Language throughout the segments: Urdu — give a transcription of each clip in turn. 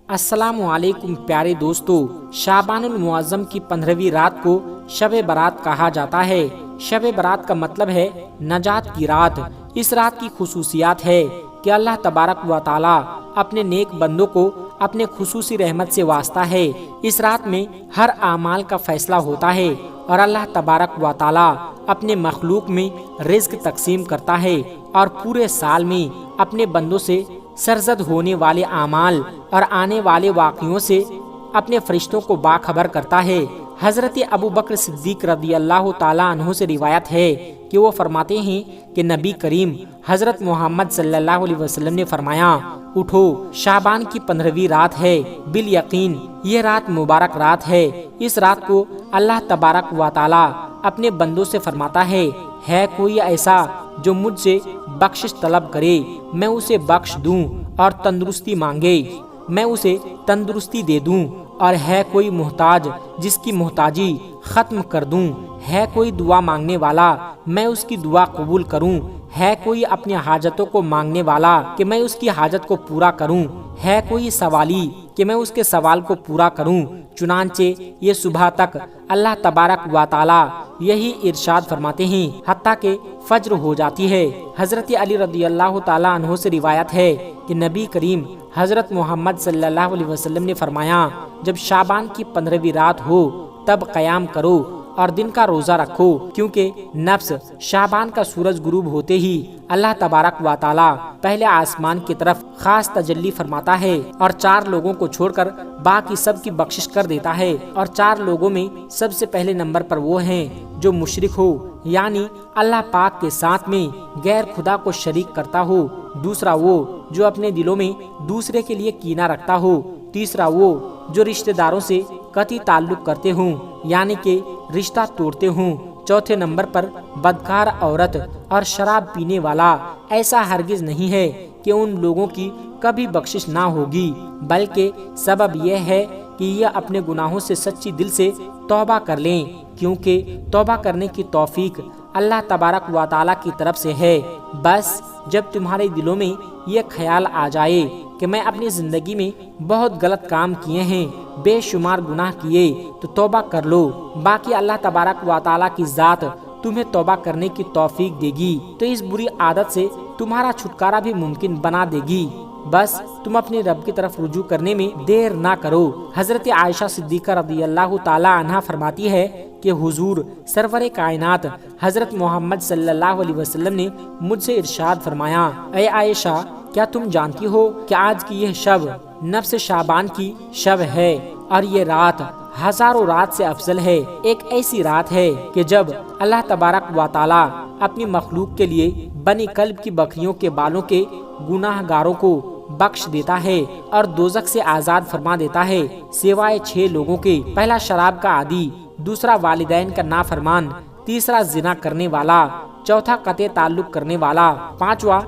السلام علیکم پیارے دوستو، شعبان المعظم کی 15ویں رات کو شب برات کہا جاتا ہے۔ شب برات کا مطلب ہے نجات کی رات۔ اس رات کی خصوصیات ہے کہ اللہ تبارک و تعالی اپنے نیک بندوں کو اپنے خصوصی رحمت سے واسطہ ہے۔ اس رات میں ہر اعمال کا فیصلہ ہوتا ہے اور اللہ تبارک و تعالی اپنے مخلوق میں رزق تقسیم کرتا ہے اور پورے سال میں اپنے بندوں سے سرزد ہونے والے اعمال اور آنے والے واقعوں سے اپنے فرشتوں کو باخبر کرتا ہے۔ حضرت ابو بکر صدیق رضی اللہ تعالیٰ عنہ سے روایت ہے کہ وہ فرماتے ہیں کہ نبی کریم حضرت محمد صلی اللہ علیہ وسلم نے فرمایا، اٹھو، شعبان کی 15ویں رات ہے، بالیقین یہ رات مبارک رات ہے۔ اس رات کو اللہ تبارک و تعالیٰ اپنے بندوں سے فرماتا ہے کوئی ایسا جو مجھ سے بخشش طلب کرے میں اسے بخش دوں، اور تندرستی مانگے میں اسے تندرستی دے دوں، اور ہے کوئی محتاج جس کی محتاجی ختم کر دوں، ہے کوئی دعا مانگنے والا میں اس کی دعا قبول کروں، ہے کوئی اپنی حاجتوں کو مانگنے والا کہ میں اس کی حاجت کو پورا کروں، ہے کوئی سوالی کہ میں اس کے سوال کو پورا کروں۔ چنانچہ یہ صبح تک اللہ تبارک و تعالی یہی ارشاد فرماتے ہیں حتیٰ کہ فجر ہو جاتی ہے۔ حضرت علی رضی اللہ تعالیٰ عنہ سے روایت ہے کہ نبی کریم حضرت محمد صلی اللہ علیہ وسلم نے فرمایا، جب شعبان کی 15ویں رات ہو تب قیام کرو اور دن کا روزہ رکھو، کیونکہ نفس شعبان کا سورج غروب ہوتے ہی اللہ تبارک و تعالی پہلے آسمان کی طرف خاص تجلی فرماتا ہے اور 4 لوگوں کو چھوڑ کر باقی سب کی بخشش کر دیتا ہے، اور 4 لوگوں میں سب سے پہلے نمبر پر وہ ہیں جو مشرک ہو، یعنی اللہ پاک کے ساتھ میں غیر خدا کو شریک کرتا ہو، دوسرا وہ جو اپنے دلوں میں دوسرے کے لیے کینہ رکھتا ہو، تیسرا وہ جو رشتہ داروں سے قطعی تعلق کرتے ہوں یعنی کہ رشتہ توڑتے ہوں، چوتھے نمبر پر بدکار عورت اور شراب پینے والا۔ ایسا ہرگز نہیں ہے کہ ان لوگوں کی کبھی بخشش نہ ہوگی، بلکہ سبب یہ ہے کہ یہ اپنے گناہوں سے سچی دل سے توبہ کر لیں، کیونکہ توبہ کرنے کی توفیق اللہ تبارک و تعالیٰ کی طرف سے ہے۔ بس جب تمہارے دلوں میں یہ خیال آ جائے کہ میں اپنی زندگی میں بہت غلط کام کیے ہیں، بے شمار گناہ کیے، تو توبہ کر لو، باقی اللہ تبارک و تعالیٰ کی ذات تمہیں توبہ کرنے کی توفیق دے گی، تو اس بری عادت سے تمہارا چھٹکارا بھی ممکن بنا دے گی۔ بس تم اپنے رب کی طرف رجوع کرنے میں دیر نہ کرو۔ حضرت عائشہ صدیقہ رضی اللہ تعالی عنہا فرماتی ہے کہ حضور سرور کائنات حضرت محمد صلی اللہ علیہ وسلم نے مجھ سے ارشاد فرمایا، اے عائشہ، کیا تم جانتی ہو کہ آج کی یہ شب نفس شعبان کی شب ہے، اور یہ رات ہزاروں رات سے افضل ہے۔ ایک ایسی رات ہے کہ جب اللہ تبارک و تعالی اپنی مخلوق کے لیے بنی کلب کی بکریوں کے بالوں کے گناہ گاروں کو بخش دیتا ہے اور دوزخ سے آزاد فرما دیتا ہے، سوائے 6 لوگوں کے۔ پہلا شراب کا عادی، دوسرا والدین کا نافرمان، تیسرا زنا کرنے والا، چوتھا قطع تعلق کرنے والا، پانچواں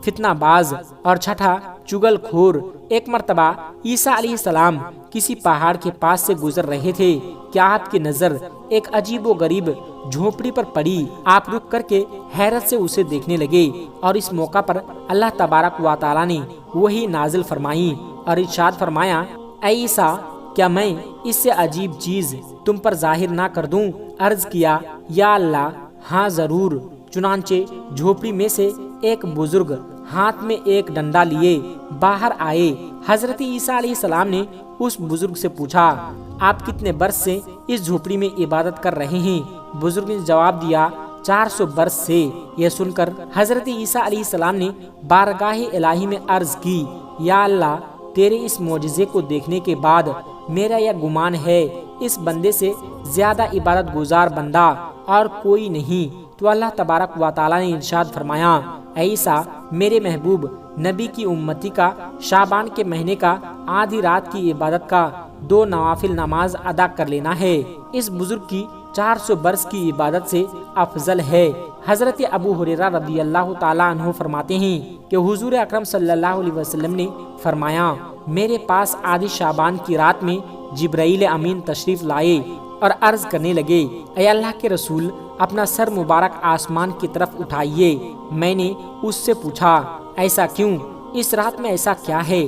فتنہ باز، اور چھٹا چگل خور۔ ایک مرتبہ عیسیٰ علیہ السلام کسی پہاڑ کے پاس سے گزر رہے تھے کہ آپ کی نظر ایک عجیب و غریب جھونپڑی پر پڑی۔ آپ رک کر کے حیرت سے اسے دیکھنے لگے، اور اس موقع پر اللہ تبارک و تعالیٰ نے وحی نازل فرمائی اور ارشاد فرمایا، اے عیسیٰ، کیا میں اس سے عجیب چیز تم پر ظاہر نہ کر دوں؟ عرض کیا، یا اللہ، ہاں ضرور۔ چنانچہ جھوپڑی میں سے ایک بزرگ ہاتھ میں ایک ڈنڈا لیے باہر آئے۔ حضرت عیسیٰ علیہ السلام نے اس بزرگ سے پوچھا، آپ کتنے برس سے اس جھوپڑی میں عبادت کر رہے ہیں؟ بزرگ نے جواب دیا، 400 برس سے۔ یہ سن کر حضرت عیسیٰ علیہ السلام نے بارگاہ الہی میں عرض کی، یا اللہ، تیرے اس معجزے کو دیکھنے کے بعد میرا یہ گمان ہے اس بندے سے زیادہ عبادت گزار بندہ اور کوئی نہیں۔ تو اللہ تبارک و تعالیٰ نے ارشاد فرمایا، اے عیسیٰ، میرے محبوب نبی کی امتی کا شعبان کے مہینے کا آدھی رات کی عبادت کا 2 نوافل نماز ادا کر لینا ہے۔ اس بزرگ کی 400 برس کی عبادت سے افضل ہے۔ حضرت ابو ہریرہ رضی اللہ تعالیٰ عنہ فرماتے ہیں کہ حضور اکرم صلی اللہ علیہ وسلم نے فرمایا، میرے پاس آدھی شعبان کی رات میں جبرائیل امین تشریف لائے اور عرض کرنے لگے، اے اللہ کے رسول، اپنا سر مبارک آسمان کی طرف اٹھائیے۔ میں نے اس سے پوچھا، ایسا کیوں؟ اس رات میں ایسا کیا ہے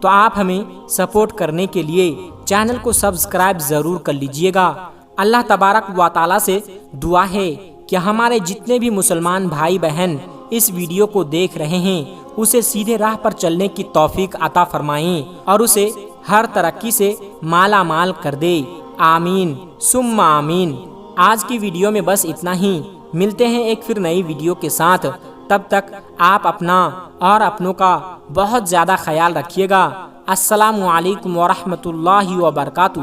تو آپ ہمیں سپورٹ کرنے کے لیے چینل کو سبسکرائب ضرور کر لیجئے گا۔ اللہ تبارک و تعالی سے دعا ہے کہ ہمارے جتنے بھی مسلمان بھائی بہن اس ویڈیو کو دیکھ رہے ہیں اسے سیدھے راہ پر چلنے کی توفیق عطا فرمائیں اور اسے ہر ترقی سے مالا مال کر دے، آمین ثم آمین۔ آج کی ویڈیو میں بس اتنا ہی، ملتے ہیں ایک پھر نئی ویڈیو کے ساتھ، تب تک آپ اپنا اور اپنوں کا بہت زیادہ خیال رکھیے گا۔ السلام علیکم ورحمۃ اللہ وبرکاتہ۔